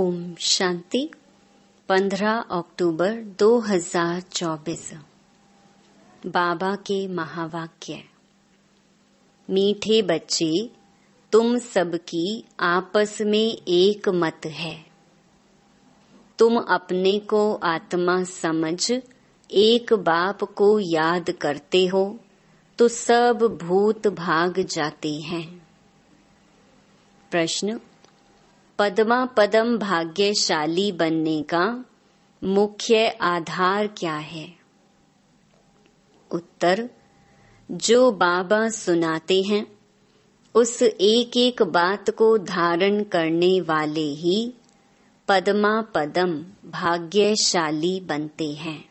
ओम शांति। 15 अक्टूबर 2024। बाबा के महावाक्य। मीठे बच्चे, तुम सबकी आपस में एक मत है। तुम अपने को आत्मा समझ एक बाप को याद करते हो तो सब भूत भाग जाते हैं। प्रश्न: पद्मा पदम भाग्यशाली बनने का मुख्य आधार क्या है? उत्तर: जो बाबा सुनाते हैं उस एक एक बात को धारण करने वाले ही पद्मा पदम भाग्यशाली बनते हैं।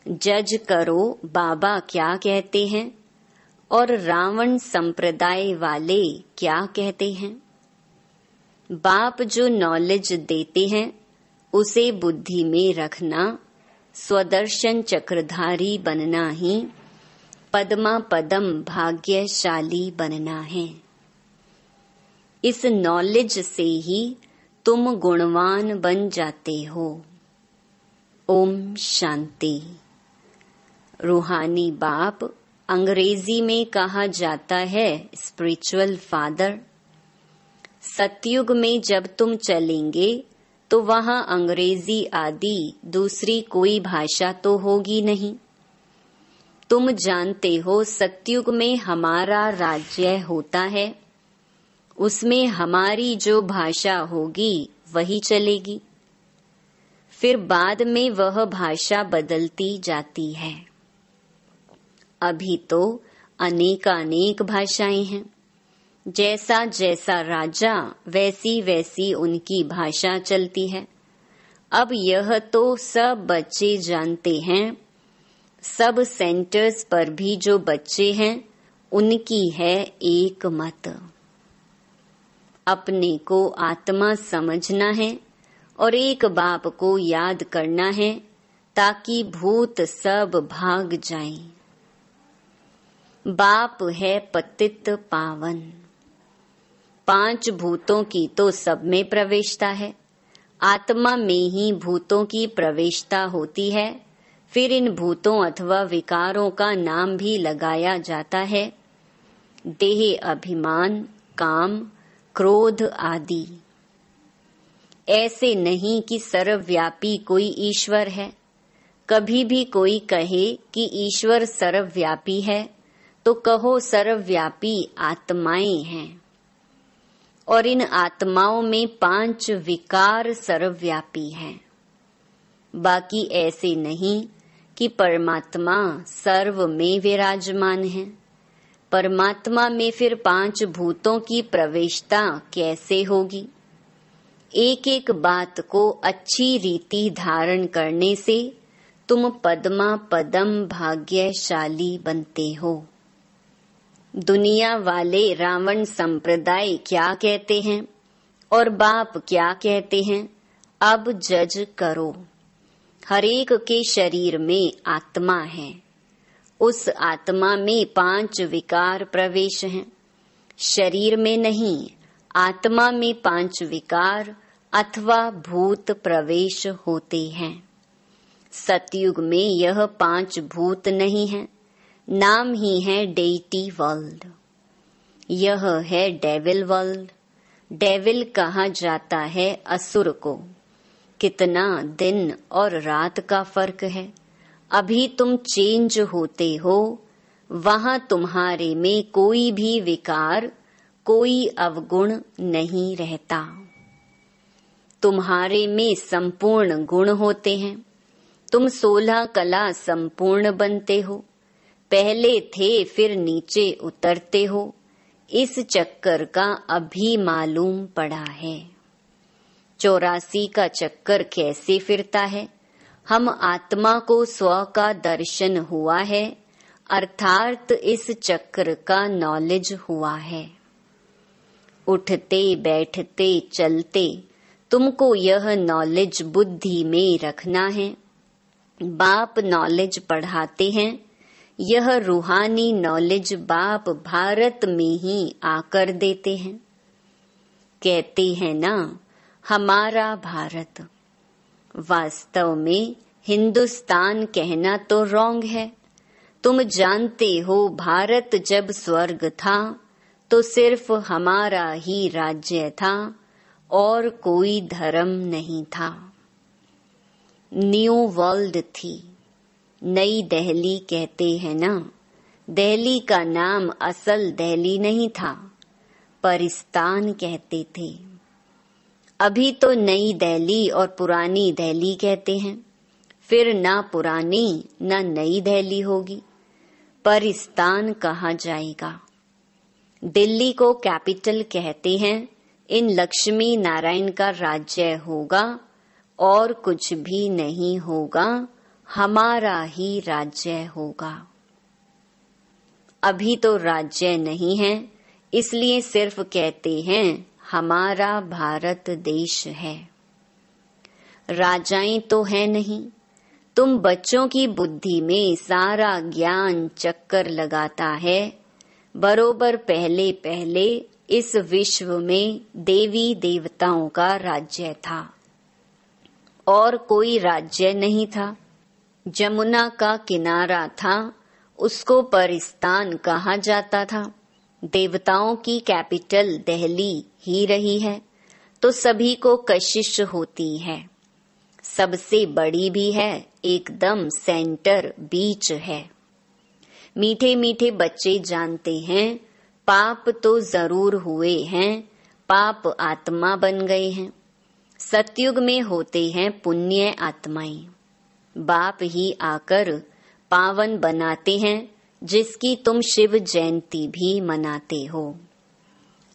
जज करो बाबा क्या कहते हैं और रावण संप्रदाय वाले क्या कहते हैं। बाप जो नॉलेज देते हैं उसे बुद्धि में रखना, स्वदर्शन चक्रधारी बनना ही पद्मा पदम भाग्यशाली बनना है। इस नॉलेज से ही तुम गुणवान बन जाते हो। ओम शांति। रूहानी बाप, अंग्रेजी में कहा जाता है स्पिरिचुअल फादर। सतयुग में जब तुम चलेंगे तो वहाँ अंग्रेजी आदि दूसरी कोई भाषा तो होगी नहीं। तुम जानते हो सतयुग में हमारा राज्य होता है, उसमें हमारी जो भाषा होगी वही चलेगी। फिर बाद में वह भाषा बदलती जाती है। अभी तो अनेकानेक भाषाएं हैं। जैसा जैसा राजा वैसी वैसी उनकी भाषा चलती है। अब यह तो सब बच्चे जानते हैं। सब सेंटर्स पर भी जो बच्चे हैं उनकी है एक मत। अपने को आत्मा समझना है और एक बाप को याद करना है ताकि भूत सब भाग जाएं। बाप है पतित पावन। 5 भूतों की तो सब में प्रवेशता है। आत्मा में ही भूतों की प्रवेशता होती है। फिर इन भूतों अथवा विकारों का नाम भी लगाया जाता है। देह, अभिमान, काम, क्रोध आदि। ऐसे नहीं कि सर्वव्यापी कोई ईश्वर है। कभी भी कोई कहे कि ईश्वर सर्वव्यापी है तो कहो सर्वव्यापी आत्माएं हैं। और इन आत्माओं में 5 विकार सर्वव्यापी हैं। बाकी ऐसे नहीं कि परमात्मा सर्व में विराजमान है। परमात्मा में फिर 5 भूतों की प्रवेशता कैसे होगी? एक एक बात को अच्छी रीति धारण करने से तुम पद्मा पदम भाग्यशाली बनते हो। दुनिया वाले रावण संप्रदाय क्या कहते हैं और बाप क्या कहते हैं, अब जज करो। हरेक के शरीर में आत्मा है। उस आत्मा में 5 विकार प्रवेश हैं। शरीर में नहीं, आत्मा में 5 विकार अथवा भूत प्रवेश होते हैं। सतयुग में यह 5 भूत नहीं है। नाम ही है डेटी वर्ल्ड। यह है डेविल वर्ल्ड। डेविल कहा जाता है असुर को। कितना दिन और रात का फर्क है। अभी तुम चेंज होते हो। वहाँ तुम्हारे में कोई भी विकार, कोई अवगुण नहीं रहता। तुम्हारे में संपूर्ण गुण होते हैं। तुम 16 कला संपूर्ण बनते हो। पहले थे फिर नीचे उतरते हो। इस चक्कर का अभी मालूम पड़ा है। 84 का चक्कर कैसे फिरता है? हम आत्मा को स्व का दर्शन हुआ है, अर्थात इस चक्र का नॉलेज हुआ है। उठते बैठते चलते तुमको यह नॉलेज बुद्धि में रखना है। बाप नॉलेज पढ़ाते हैं। यह रूहानी नॉलेज बाप भारत में ही आकर देते हैं। कहते हैं ना, हमारा भारत। वास्तव में हिंदुस्तान कहना तो रॉन्ग है। तुम जानते हो भारत जब स्वर्ग था तो सिर्फ हमारा ही राज्य था और कोई धर्म नहीं था। न्यू वर्ल्ड थी, नई दिल्ली कहते हैं ना। दिल्ली का नाम असल दिल्ली नहीं था, परिस्तान कहते थे। अभी तो नई दिल्ली और पुरानी दिल्ली कहते हैं, फिर ना पुरानी ना नई दिल्ली होगी, परिस्तान कहा जाएगा। दिल्ली को कैपिटल कहते हैं। इन लक्ष्मी नारायण का राज्य होगा और कुछ भी नहीं होगा, हमारा ही राज्य होगा। अभी तो राज्य नहीं है, इसलिए सिर्फ कहते हैं हमारा भारत देश है। राजाएं तो है नहीं। तुम बच्चों की बुद्धि में सारा ज्ञान चक्कर लगाता है। बरोबर पहले पहले इस विश्व में देवी देवताओं का राज्य था और कोई राज्य नहीं था। जमुना का किनारा था, उसको परिस्तान कहा जाता था। देवताओं की कैपिटल दिल्ली ही रही है तो सभी को कशिश होती है। सबसे बड़ी भी है, एकदम सेंटर बीच है। मीठे मीठे बच्चे जानते हैं पाप तो जरूर हुए हैं, पाप आत्मा बन गए हैं। सतयुग में होते हैं पुण्य आत्माएं। बाप ही आकर पावन बनाते हैं, जिसकी तुम शिव जयंती भी मनाते हो।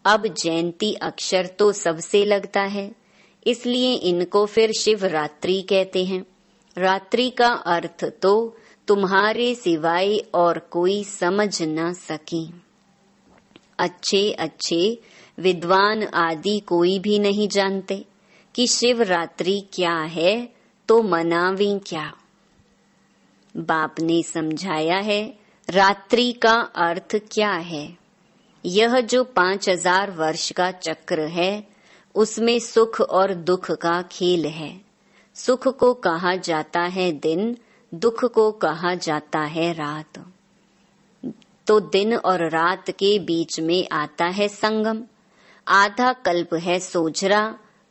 अब जयंती अक्षर तो सबसे लगता है, इसलिए इनको फिर शिवरात्रि कहते हैं। रात्रि का अर्थ तो तुम्हारे सिवाय और कोई समझ न सके। अच्छे अच्छे विद्वान आदि कोई भी नहीं जानते कि शिवरात्रि क्या है, तो मनावें क्या। बाप ने समझाया है रात्रि का अर्थ क्या है। यह जो 5000 वर्ष का चक्र है, उसमें सुख और दुख का खेल है। सुख को कहा जाता है दिन, दुख को कहा जाता है रात। तो दिन और रात के बीच में आता है संगम। आधा कल्प है सोझरा,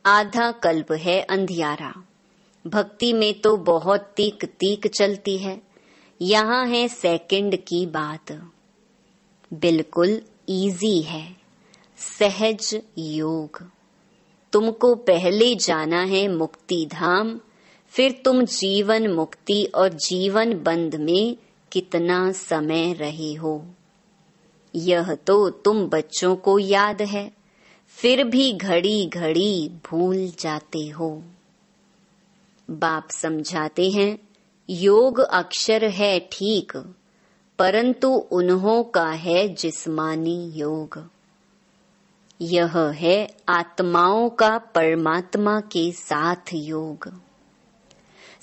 आधा कल्प है अंधियारा। भक्ति में तो बहुत तीक तीक चलती है। यहाँ है सेकंड की बात। बिल्कुल इजी है, सहज योग। तुमको पहले जाना है मुक्ति धाम, फिर तुम जीवन मुक्ति और जीवन बंध में कितना समय रहे हो, यह तो तुम बच्चों को याद है, फिर भी घड़ी घड़ी भूल जाते हो। बाप समझाते हैं योग अक्षर है ठीक, परंतु उन्हों का है जिस्मानी योग। यह है आत्माओं का परमात्मा के साथ योग।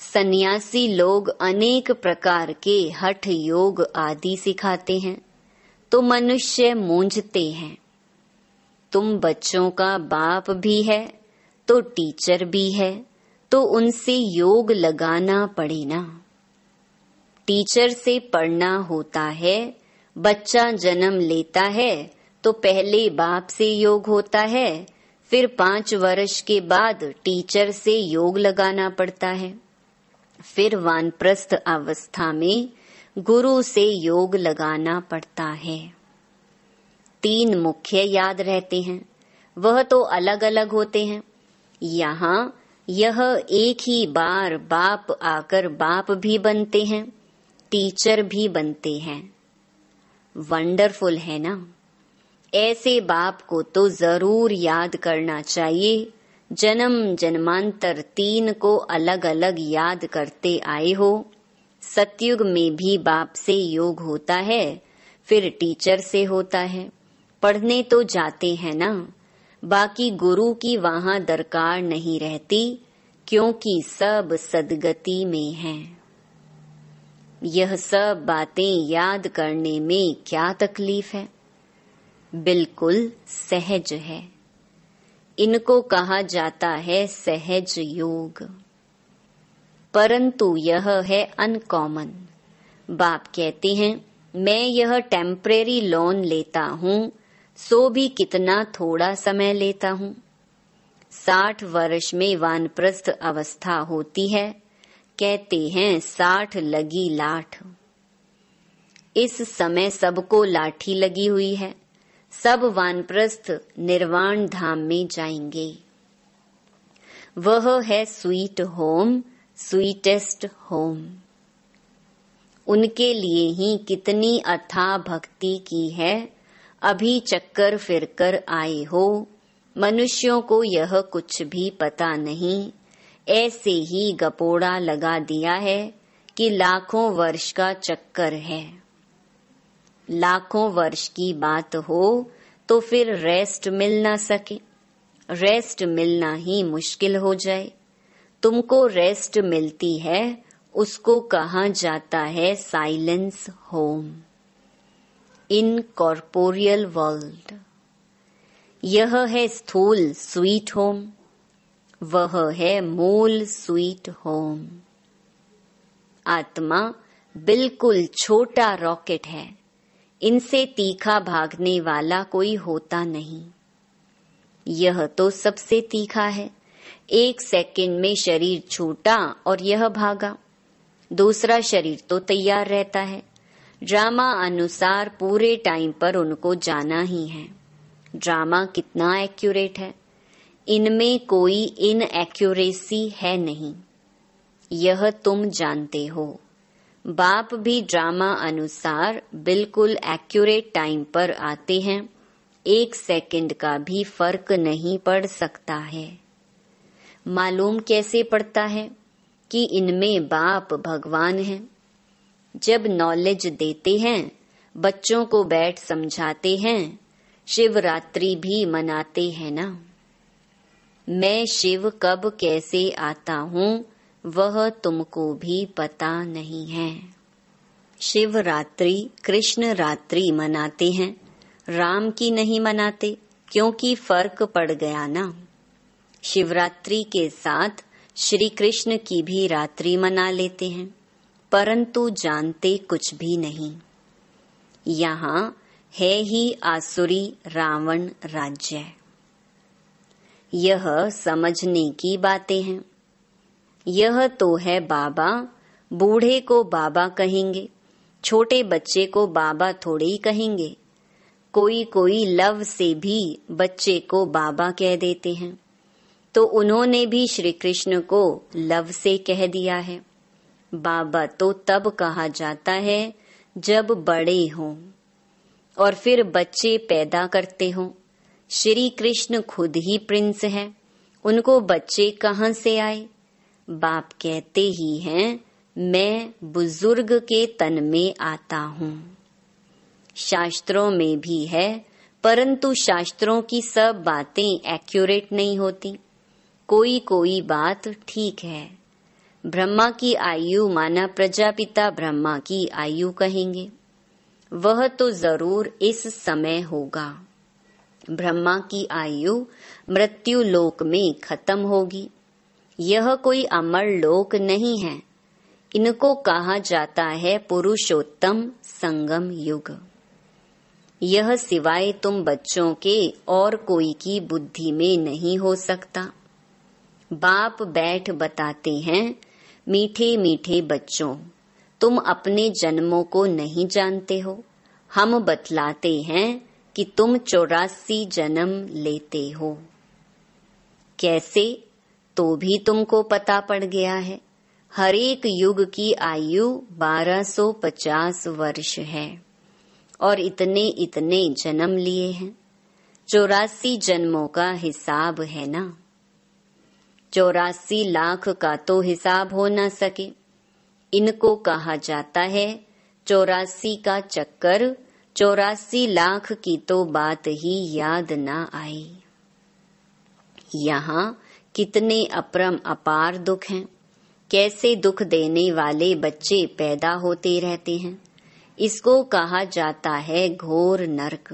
सन्यासी लोग अनेक प्रकार के हठ योग आदि सिखाते हैं तो मनुष्य मूंझते हैं। तुम बच्चों का बाप भी है तो टीचर भी है, तो उनसे योग लगाना पड़े ना। टीचर से पढ़ना होता है। बच्चा जन्म लेता है तो पहले बाप से योग होता है, फिर 5 वर्ष के बाद टीचर से योग लगाना पड़ता है। फिर वानप्रस्थ अवस्था में गुरु से योग लगाना पड़ता है। 3 मुख्य याद रहते हैं, वह तो अलग अलग होते हैं। यहाँ यह एक ही बार बाप आकर बाप भी बनते हैं, टीचर भी बनते हैं। वंडरफुल है ना। ऐसे बाप को तो जरूर याद करना चाहिए। जन्म जन्मांतर 3 को अलग अलग याद करते आए हो। सतयुग में भी बाप से योग होता है, फिर टीचर से होता है। पढ़ने तो जाते हैं ना, बाकी गुरु की वहां दरकार नहीं रहती, क्योंकि सब सदगति में हैं। यह सब बातें याद करने में क्या तकलीफ है, बिल्कुल सहज है। इनको कहा जाता है सहज योग, परंतु यह है अनकॉमन। बाप कहते हैं मैं यह टेम्परेरी लोन लेता हूँ, सो भी कितना थोड़ा समय लेता हूँ। 60 वर्ष में वानप्रस्थ अवस्था होती है, कहते हैं 60 लगी लाठ। इस समय सबको लाठी लगी हुई है, सब वानप्रस्थ निर्वाण धाम में जाएंगे। वह है स्वीट होम, स्वीटेस्ट होम। उनके लिए ही कितनी अथाह भक्ति की है, अभी चक्कर फिरकर आए हो। मनुष्यों को यह कुछ भी पता नहीं, ऐसे ही गपोड़ा लगा दिया है कि लाखों वर्ष का चक्कर है। लाखों वर्ष की बात हो तो फिर रेस्ट मिल ना सके, रेस्ट मिलना ही मुश्किल हो जाए। तुमको रेस्ट मिलती है, उसको कहा जाता है silence home in corporeal world. यह है स्थूल स्वीट होम, वह है मूल स्वीट होम। आत्मा बिल्कुल छोटा रॉकेट है, इनसे तीखा भागने वाला कोई होता नहीं। यह तो सबसे तीखा है। 1 सेकंड में शरीर छूटा और यह भागा, दूसरा शरीर तो तैयार रहता है। ड्रामा अनुसार पूरे टाइम पर उनको जाना ही है। ड्रामा कितना एक्यूरेट है, इनमें कोई इनएक्यूरेसी है नहीं, यह तुम जानते हो। बाप भी ड्रामा अनुसार बिल्कुल एक्यूरेट टाइम पर आते हैं, 1 सेकंड का भी फर्क नहीं पड़ सकता है। मालूम कैसे पड़ता है कि इनमें बाप भगवान है। जब नॉलेज देते हैं, बच्चों को बैठ समझाते हैं, शिवरात्रि भी मनाते हैं ना। मैं शिव कब कैसे आता हूँ वह तुमको भी पता नहीं है। शिवरात्रि कृष्ण रात्रि मनाते हैं, राम की नहीं मनाते, क्योंकि फर्क पड़ गया ना। शिवरात्रि के साथ श्री कृष्ण की भी रात्रि मना लेते हैं, परंतु जानते कुछ भी नहीं। यहाँ है ही आसुरी रावण राज्य। यह समझने की बातें हैं। यह तो है बाबा, बूढ़े को बाबा कहेंगे, छोटे बच्चे को बाबा थोड़े ही कहेंगे। कोई लव से भी बच्चे को बाबा कह देते हैं, तो उन्होंने भी श्री कृष्ण को लव से कह दिया है। बाबा तो तब कहा जाता है जब बड़े हों और फिर बच्चे पैदा करते हों। श्री कृष्ण खुद ही प्रिंस है, उनको बच्चे कहाँ से आए? बाप कहते ही हैं मैं बुजुर्ग के तन में आता हूँ। शास्त्रों में भी है, परंतु शास्त्रों की सब बातें एक्यूरेट नहीं होती। कोई बात ठीक है। ब्रह्मा की आयु माना प्रजापिता ब्रह्मा की आयु कहेंगे, वह तो जरूर इस समय होगा। ब्रह्मा की आयु मृत्यु लोक में खत्म होगी। यह कोई अमर लोक नहीं है, इनको कहा जाता है पुरुषोत्तम संगम युग। यह सिवाय तुम बच्चों के और कोई की बुद्धि में नहीं हो सकता। बाप बैठ बताते हैं, मीठे मीठे बच्चों, तुम अपने जन्मों को नहीं जानते हो। हम बतलाते हैं कि तुम 84 जन्म लेते हो। कैसे? तो भी तुमको पता पड़ गया है। हर एक युग की आयु 1250 वर्ष है और इतने इतने जन्म लिए हैं। 84 जन्मों का हिसाब है ना। 84 लाख का तो हिसाब हो न सके। इनको कहा जाता है 84 का चक्कर। 84 लाख की तो बात ही याद ना आई। यहाँ कितने अपरम अपार दुख हैं। कैसे दुख देने वाले बच्चे पैदा होते रहते हैं। इसको कहा जाता है घोर नरक।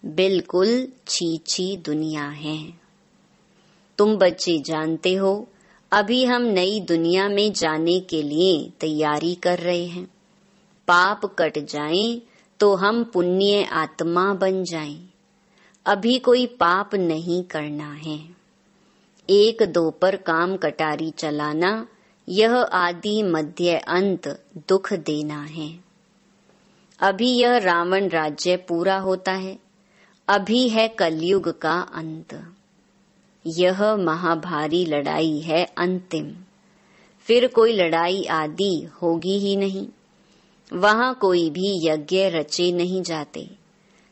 बिल्कुल छीछी दुनिया है। तुम बच्चे जानते हो, अभी हम नई दुनिया में जाने के लिए तैयारी कर रहे हैं। पाप कट जाएं तो हम पुण्य आत्मा बन जाएं। अभी कोई पाप नहीं करना है। एक दो पर काम कटारी चलाना, यह आदि मध्य अंत दुख देना है। अभी यह रावण राज्य पूरा होता है। अभी है कलयुग का अंत। यह महाभारी लड़ाई है अंतिम। फिर कोई लड़ाई आदि होगी ही नहीं। वहां कोई भी यज्ञ रचे नहीं जाते।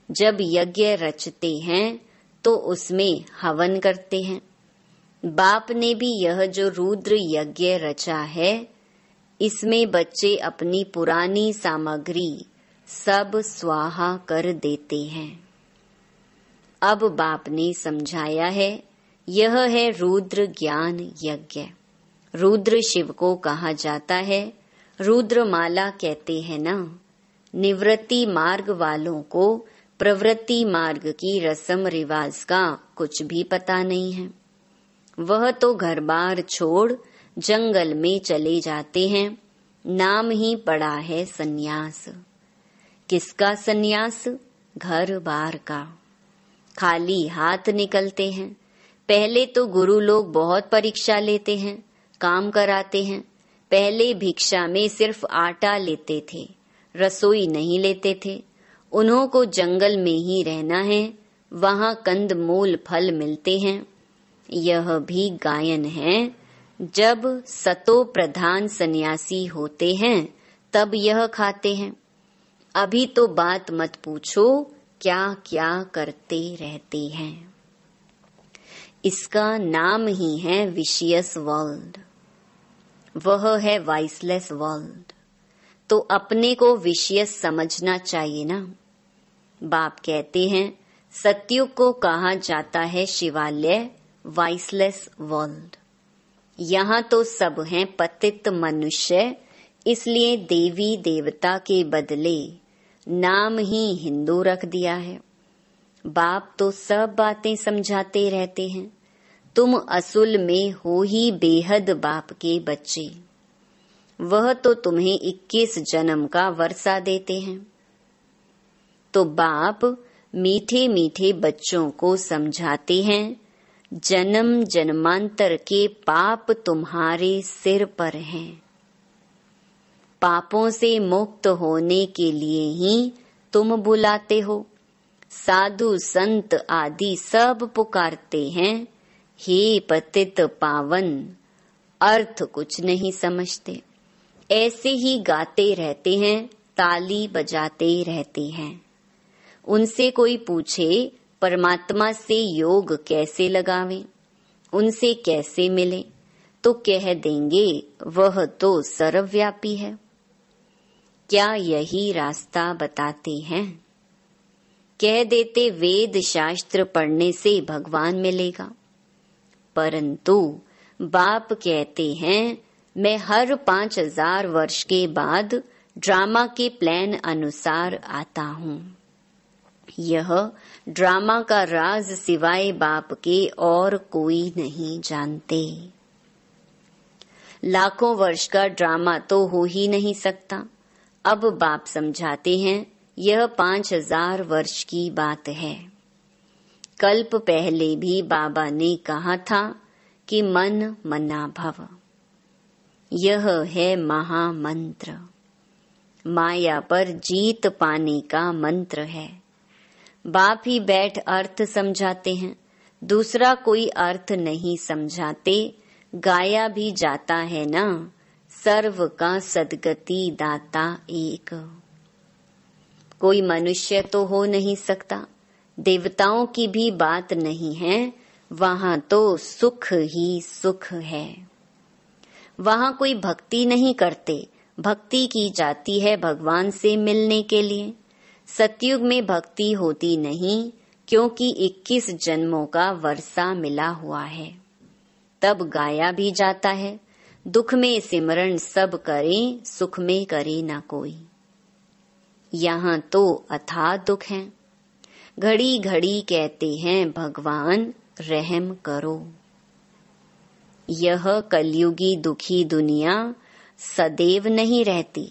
जब यज्ञ रचते हैं तो उसमें हवन करते हैं। बाप ने भी यह जो रुद्र यज्ञ रचा है, इसमें बच्चे अपनी पुरानी सामग्री सब स्वाहा कर देते हैं। अब बाप ने समझाया है, यह है रुद्र ज्ञान यज्ञ। रुद्र शिव को कहा जाता है। रुद्र माला कहते हैं ना। निवृत्ति मार्ग वालों को प्रवृत्ति मार्ग की रस्म रिवाज का कुछ भी पता नहीं है। वह तो घर बार छोड़ जंगल में चले जाते हैं। नाम ही पड़ा है सन्यास। किसका सन्यास? घर बार का। खाली हाथ निकलते हैं। पहले तो गुरु लोग बहुत परीक्षा लेते हैं, काम कराते हैं। पहले भिक्षा में सिर्फ आटा लेते थे, रसोई नहीं लेते थे। उन्हों को जंगल में ही रहना है, वहां कंद मूल फल मिलते हैं। यह भी गायन है। जब सतो प्रधान सन्यासी होते हैं तब यह खाते हैं। अभी तो बात मत पूछो, क्या क्या करते रहते हैं। इसका नाम ही है विशियस वर्ल्ड। वह है वाइसलेस वर्ल्ड। तो अपने को विशियस समझना चाहिए ना। बाप कहते हैं, सत्युग को कहा जाता है शिवालय, वाइसलेस वर्ल्ड। यहाँ तो सब हैं पतित मनुष्य, इसलिए देवी देवता के बदले नाम ही हिंदू रख दिया है। बाप तो सब बातें समझाते रहते हैं। तुम असल में हो ही बेहद बाप के बच्चे। वह तो तुम्हें 21 जन्म का वर्षा देते हैं। तो बाप मीठे मीठे बच्चों को समझाते हैं, जन्म जन्मांतर के पाप तुम्हारे सिर पर हैं। पापों से मुक्त होने के लिए ही तुम बुलाते हो। साधु संत आदि सब पुकारते हैं, हे पतित पावन। अर्थ कुछ नहीं समझते, ऐसे ही गाते रहते हैं, ताली बजाते रहते हैं। उनसे कोई पूछे परमात्मा से योग कैसे लगावें, उनसे कैसे मिले, तो कह देंगे वह तो सर्वव्यापी है। क्या यही रास्ता बताते हैं? कह देते वेद शास्त्र पढ़ने से भगवान मिलेगा। परंतु बाप कहते हैं, मैं हर 5000 वर्ष के बाद ड्रामा के प्लान अनुसार आता हूँ। यह ड्रामा का राज सिवाय बाप के और कोई नहीं जानते। लाखों वर्ष का ड्रामा तो हो ही नहीं सकता। अब बाप समझाते हैं, यह 5000 वर्ष की बात है। कल्प पहले भी बाबा ने कहा था कि मन मना भव। यह है महामंत्र। माया पर जीत पाने का मंत्र है। बाप ही बैठ अर्थ समझाते हैं, दूसरा कोई अर्थ नहीं समझाते। गाया भी जाता है ना, सर्व का सद्गति दाता एक। कोई मनुष्य तो हो नहीं सकता। देवताओं की भी बात नहीं है। वहां तो सुख ही सुख है। वहां कोई भक्ति नहीं करते। भक्ति की जाती है भगवान से मिलने के लिए। सतयुग में भक्ति होती नहीं, क्योंकि 21 जन्मों का वर्षा मिला हुआ है। तब गाया भी जाता है, दुख में सिमरण सब करें, सुख में करे ना कोई। यहाँ तो अथाह दुख है। घड़ी घड़ी कहते हैं भगवान रहम करो। यह कलयुगी दुखी दुनिया सदैव नहीं रहती।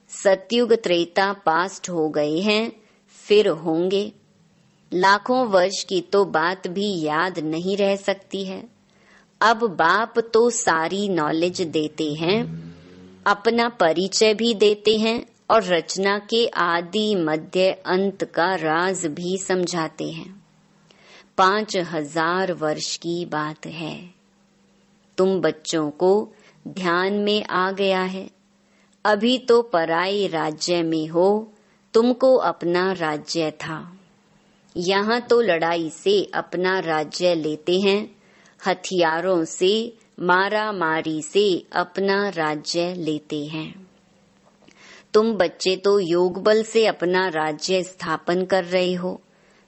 सतयुग त्रेता पास्ट हो गए हैं, फिर होंगे। लाखों वर्ष की तो बात भी याद नहीं रह सकती है। अब बाप तो सारी नॉलेज देते हैं, अपना परिचय भी देते हैं और रचना के आदि मध्य अंत का राज भी समझाते हैं। 5000 वर्ष की बात है। तुम बच्चों को ध्यान में आ गया है। अभी तो पराई राज्य में हो, तुमको अपना राज्य था। यहाँ तो लड़ाई से अपना राज्य लेते हैं, हथियारों से मारा मारी से अपना राज्य लेते हैं। तुम बच्चे तो योग बल से अपना राज्य स्थापन कर रहे हो।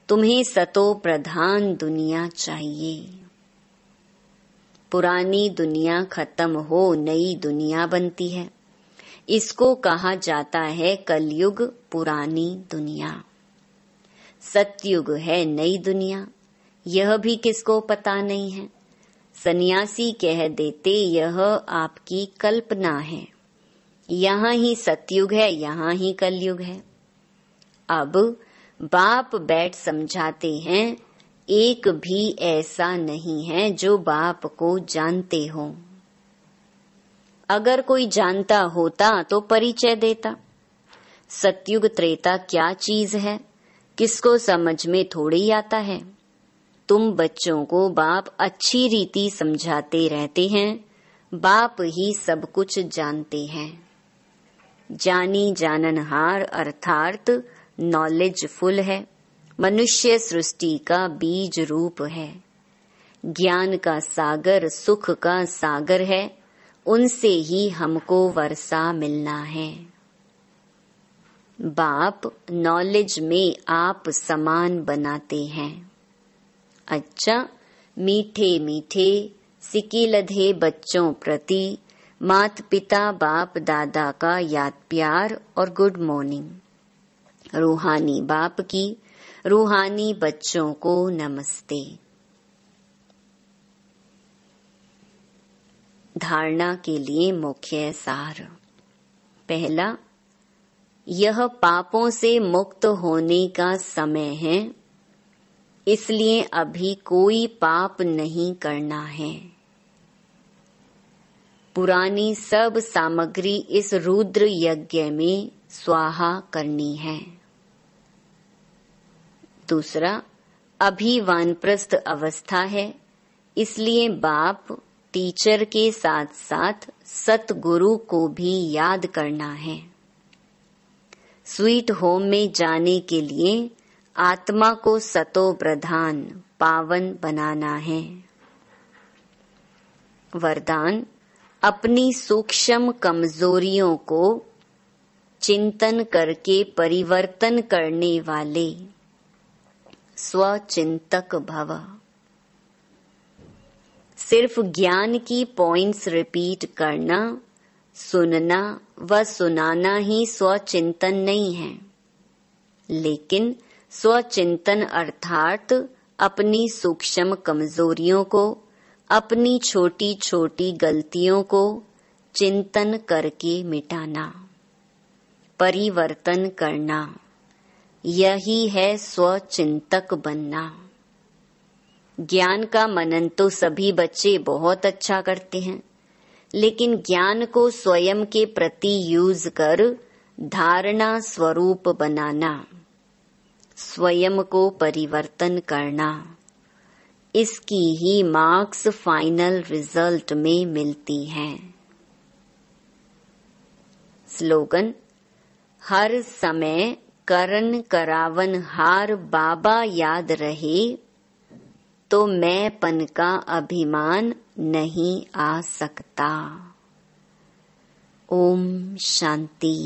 तुम्हें सतो प्रधान दुनिया चाहिए। पुरानी दुनिया खत्म हो, नई दुनिया बनती है। इसको कहा जाता है कलयुग पुरानी दुनिया। सतयुग है नई दुनिया। यह भी किसको पता नहीं है। सन्यासी कह देते यह आपकी कल्पना है। यहाँ ही सतयुग है, यहाँ ही कलयुग है। अब बाप बैठ समझाते हैं, एक भी ऐसा नहीं है जो बाप को जानते हो। अगर कोई जानता होता तो परिचय देता। सतयुग त्रेता क्या चीज है, किसको समझ में थोड़ी आता है। तुम बच्चों को बाप अच्छी रीति समझाते रहते हैं। बाप ही सब कुछ जानते हैं। जानी जाननहार अर्थात नॉलेजफुल है। मनुष्य सृष्टि का बीज रूप है। ज्ञान का सागर सुख का सागर है। उनसे ही हमको वर्षा मिलना है। बाप नॉलेज में आप समान बनाते हैं। अच्छा, मीठे मीठे सिकिलधे बच्चों प्रति माता पिता बाप दादा का याद प्यार और गुड मॉर्निंग। रूहानी बाप की रूहानी बच्चों को नमस्ते। धारणा के लिए मुख्य सार। पहला, यह पापों से मुक्त होने का समय है, इसलिए अभी कोई पाप नहीं करना है। पुरानी सब सामग्री इस रुद्र यज्ञ में स्वाहा करनी है। दूसरा, अभी वानप्रस्थ अवस्था है, इसलिए बाप टीचर के साथ साथ सतगुरु को भी याद करना है। स्वीट होम में जाने के लिए आत्मा को सतो प्रधान पावन बनाना है। वरदान, अपनी सूक्ष्म कमजोरियों को चिंतन करके परिवर्तन करने वाले स्वचिंतक भव। सिर्फ ज्ञान की पॉइंट्स रिपीट करना, सुनना व सुनाना ही स्वचिंतन नहीं है, लेकिन स्वचिंतन अर्थात अपनी सूक्ष्म कमजोरियों को, अपनी छोटी छोटी गलतियों को चिंतन करके मिटाना, परिवर्तन करना, यही है स्वचिंतक बनना। ज्ञान का मनन तो सभी बच्चे बहुत अच्छा करते हैं, लेकिन ज्ञान को स्वयं के प्रति यूज कर धारणा स्वरूप बनाना, स्वयं को परिवर्तन करना, इसकी ही मार्क्स फाइनल रिजल्ट में मिलती हैं। स्लोगन, हर समय करन करावन हार बाबा याद रहे, तो मैंपन का अभिमान नहीं आ सकता। ओम शांति।